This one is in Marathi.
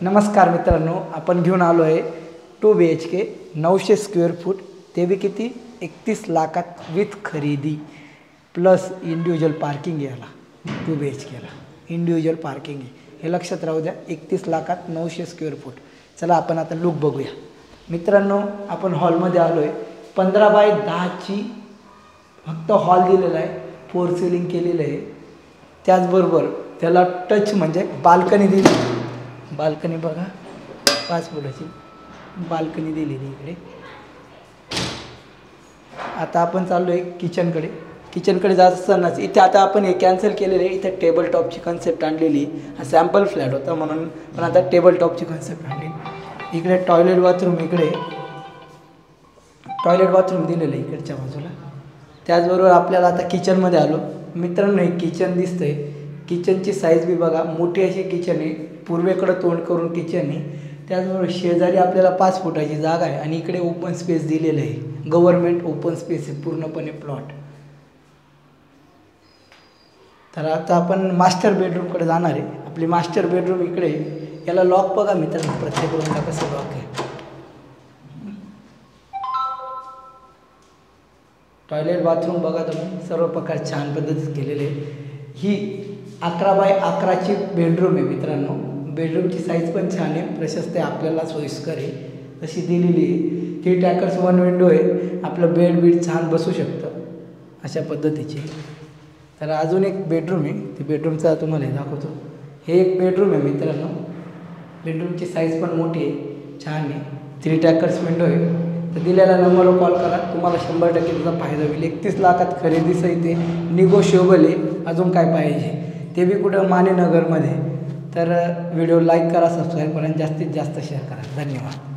नमस्कार मित्रांनो, आपण घेऊन आलो आहे 2 BHK 900 स्क्वेअर फूट, ते बी किती 31 लाखात विथ खरेदी प्लस इंडिव्हिज्युअल पार्किंग. याला 2 BHKला इंडिव्हिज्युअल पार्किंग आहे, हे लक्षात राहू द्या. 31 लाखात 900 स्क्वेअर फूट. चला आपण आता लुक बघूया मित्रांनो. आपण हॉलमध्ये आलो आहे. 15 बाय 10ची फक्त हॉल दिलेला आहे, 4 सिलिंग केलेलं आहे. त्याचबरोबर त्याला टच म्हणजे बाल्कनी दिली. बाल्कनी बघा, 5 फुटाची बाल्कनी दिलेली इकडे. आता आपण चाललो आहे किचनकडे. किचनकडे जात असतानाच इथे आता आपण हे कॅन्सल केलेलं आहे. इथे टेबल टॉपची कन्सेप्ट आणलेली. हा सॅम्पल फ्लॅट होता म्हणून, पण आता टेबल टॉपची कन्सेप्ट आणली. इकडे टॉयलेट बाथरूम, इकडे टॉयलेट बाथरूम दिलेलं आहे इकडच्या बाजूला. त्याचबरोबर आपल्याला आता किचनमध्ये आलो मित्रांनो. हे किचन दिसतंय. किचनची साईज बी बघा, मोठी अशी किचन आहे. पूर्वेकडं तोंड करून किचन आहे. त्याचबरोबर शेजारी आपल्याला 5 फुटाची जागा आहे आणि इकडे ओपन स्पेस दिलेलं आहे. गव्हर्नमेंट ओपन स्पेस आहे, पूर्णपणे प्लॉट. तर आता आपण मास्टर बेडरूमकडे जाणार आहे. आपली मास्टर बेडरूम इकडे. याला लॉक बघा मित्रांनो, प्रत्येक रूमला कसं लॉक आहे. टॉयलेट बाथरूम बघा तुम्ही, सर्व प्रकार छान पद्धतीत केलेले आहे. ही 11 बाय 11ची बेडरूम आहे मित्रांनो. बेडरूमची साईज पण छान आहे, प्रशस्त आहे, आपल्याला सोयीस्कर आहे तशी दिलेली आहे. 3 टॅकर्स 1 विंडो आहे. आपलं बेड छान बसू शकतं अशा पद्धतीची. तर अजून एक बेडरूम आहे, ती बेडरूमचा तुम्हाला हे दाखवतो. हे एक बेडरूम आहे मित्रांनो. बेडरूमची साईज पण मोठी आहे, छान आहे. 3 टॅकर्स विंडो आहे. तर दिलेल्या नंबरवर कॉल करा, तुम्हाला 100% त्याचा फायदा होईल. 31 लाखात खरेदीचं ते निगोशिएबल आहे. अजून काय पाहिजे ते बी कुठं मानेनगरमध्ये. तर व्हिडिओ लाईक करा, सबस्क्राईब करा आणि जास्तीत जास्त शेअर करा. धन्यवाद.